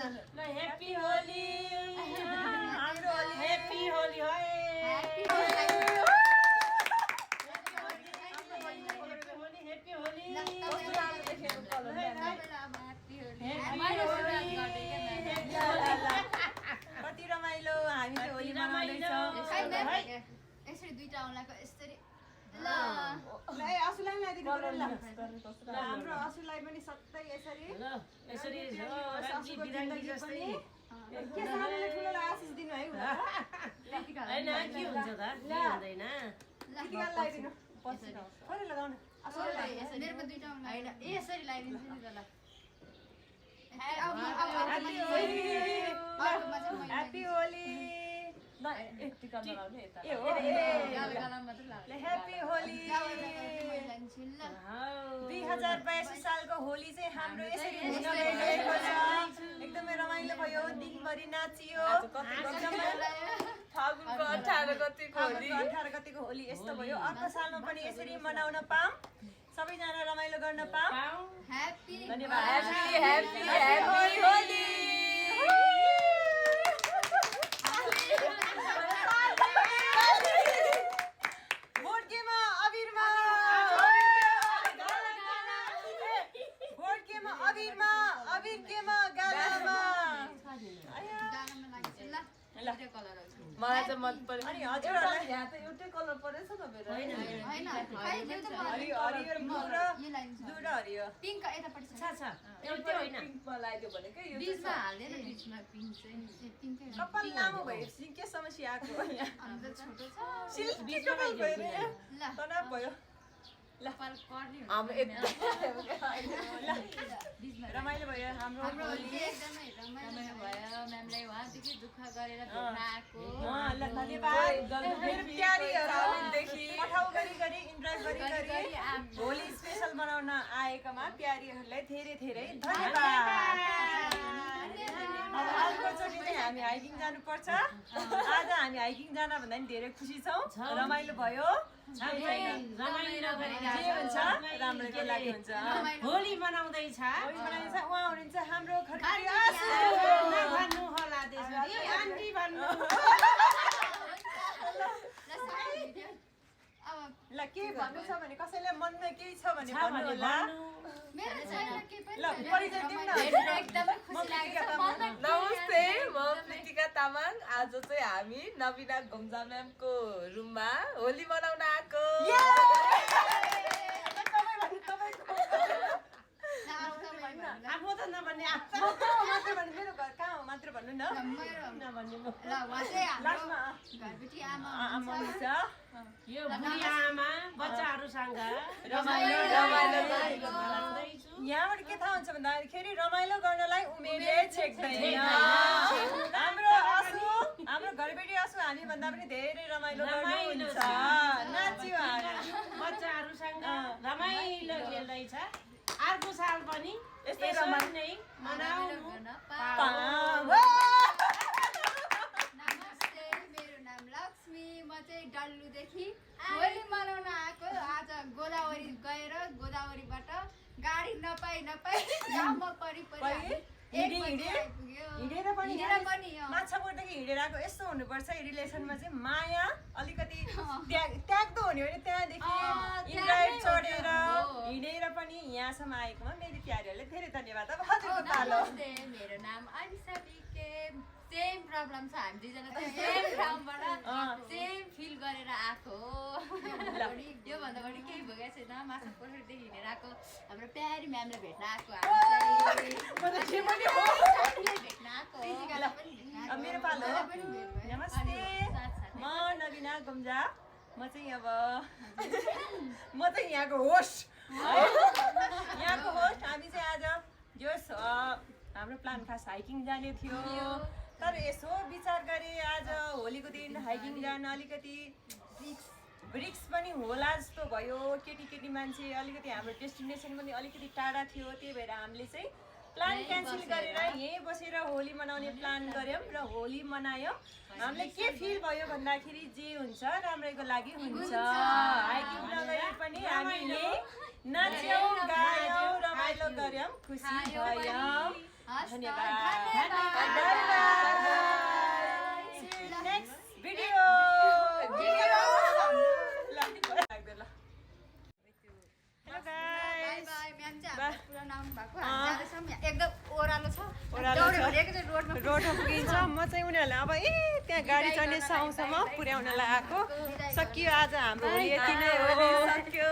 ल ह्यापी होली हाम्रो होली ह्यापी होली है ह्यापी होली कति रमाइलो हामी चाहिँ होली मनाउँदैछौँ यसरी दुईटा औँलाको यसरी ल असुलाई ल्याइदिनु पर्यो ल हाम्रो असुलाई पनि सधैँ यसरी यसरी असुको जिन्दगी जस्तै के सानोले ठुलोलाई आशिष दिनु है हैन के हुन्छ त के हुँदैन टिका लगाइदिनु थोरै लगाउनु मेरो पनि दुईटा औँला हैन यसरी लगाइदिन्छु नि त ल ह्यापी होली टिका लगाउने यता ए हो ह्यापी होली 2082 सालको होली चाहिँ हाम्रो यसरी हुन गइरहेको छ एकदमै रमाइलो भयो दिनभरि नाचियो फागुनको 18 गतिको होली यस्तो भयो अर्को सालमा पनि यसरी मनाउन पाऊँ सबैजना रमाइलो गर्न पाऊँ ह्यापी धन्यवाद ह्यापी होली भोटकेमा अबिरमा भोटकेमा अबिरमा अबिरकेमा गालामा मलाई मलाई चाहिँ मन पर्यो अनि हजुरहरुलाई यहाँ त एउटै कलर परेछ त मेरो हरियो ब्लू र ब्लू र हरियो पिङ्क यतापट्टि छ छ एउटै होइन पिङ्कमा लगाइदियो भने के यो बीचमा हाल्दैन बीचमा पिङ्क चाहिँ पिङ्कै कपाल लामो भएपछि के समस्या आएको यहाँ अन्त छोटो छ सिल्की कपाल भयो रे तनाव भयो कपाल कर्ली हाम्रो बीचमा रमाइलो भयो हाम्रो होली एकदमै रमाइलो भयो म्यामलाई उहाँदेखि दुःख गरेर भेट्न आएको ल धन्यवाद मेरो प्यारीहरुदेखि पठाउ गरी गरी इन्जोय गरी गरी होली स्पेशल बनाउन आएकोमा प्यारीहरूलाई धेरै धेरै धन्यवाद अब अर्कोचोटि चाहिँ हामी हाइकिङ जानुपर्छ आज हामी हाइकिङ जान भन्दा नि धेरै खुसी छौँ रमाइलो भयो रमाइलो जे हुन्छ राम्रोको लागि हुन्छ होली मनाउँदैछ होली मनाइन्छ उहाँ हुनुहुन्छ हाम्रो खर्की भन्नु होला त्यसरी आन्टी भन्नु ल के भन्नु छ भने कसैलाई मनमा केही छ भने भन्नु होला मेरो छैन के पनि ल परिचय दिउँ न एकदमै खुसी लागेको छ नमस्ते म प्रीतिका तामाङ आज चाहिँ हामी नवीना घुम्जा म्यामको रुममा होली मनाउन आएको आफू त नभन्ने मात्र भन्नु मेरो घर कहाँ हो मात्र भन्नु न नभन्ने ल उहाँ चाहिँ लास्टमा घरबेटी आमा आमा हुन्छ यो बुढी आमा बच्चाहरूसँग रमाइलो मनाउँदैछु यहाँबाट के थाहा हुन्छ भन्दाखेरि रमाइलो गर्नलाई उमेरले छेक्दैन हाम्रो घरबेटी असु हामी भन्दा पनि धेरै रमाइलो गर्नुहुन्छ नाच्यो बच्चाहरूसँग रमाइलो खेल्दैछ अर्को साल पनि यस्तै यसरी नै मनाउनु नमस्ते मेरो नाम लक्ष्मी म चाहिँ डल्लुदेखि होली मनाउन आएको आज गोदावरी गएर गोदावरीबाट गाडी नपाई जाममा हिँडेर पनि माछा पर्दाखेरि हिँडेर आएको यस्तो हुनुपर्छ रिलेसनमा चाहिँ माया अलिकति त्याग्दो हुने भने त्यहाँदेखि इन्ड्राइड चढेर हिँडेर पनि यहाँसम्म आएकोमा मेरो प्यारीहरूले धेरै धन्यवाद अब हजुरको पालो मेरो नाम अनिसा बिके सेम प्रब्लम छ हामी दुईजना सेम ठाउँबाट सेम फिल गरेर आएको योभन्दा बढी केही भएकै छैन माछा पोखरीदेखि हिँडेर आएको हाम्रो प्यारी म्यामलाई भेट्न आएको भेट्न आएको मेरो पालो नमस्ते म नवीना गुम्जा म चाहिँ अब म चाहिँ यहाँको होस्ट हामी चाहिँ आज जोस् हाम्रो प्लान खास हाइकिङ जाने थियो तर यसो विचार गरे आज होलीको दिन हाइकिङ जान अलिकति रिक्स पनि होला जस्तो भयो केटी मान्छे अलिकति हाम्रो डेस्टिनेसन पनि अलिकति टाढा थियो त्यही भएर हामीले चाहिँ प्लान क्यान्सल गरेर यहीँ बसेर होली मनाउने प्लान गर्यौँ र होली मनायौँ हामीलाई के फिल भयो भन्दाखेरि जे हुन्छ राम्रैको लागि हुन्छ हाइकिङ नगरे पनि हामीले नाच्यौँ गायौँ रमाइलो गर्यौँ खुसी भयौँ हस् त, धन्यवाद। Next video hello guys by ma'am चाहिँ बा। हाम्रो पुरा नाम भएको हामी जाँदैछौँ यहाँ एकदम ओह्रालो छ ओह्रालो दौड्यो छ। भने एकैचोटि रोडमा रोडमा पुगिन्छ म चाहिँ उनीहरूलाई अब त्यहाँ गाडी चढ्ने ठाउँसम्म पुर्याउनलाई आएको सकियो आज हाम्रो होली यति नै हो सक्यो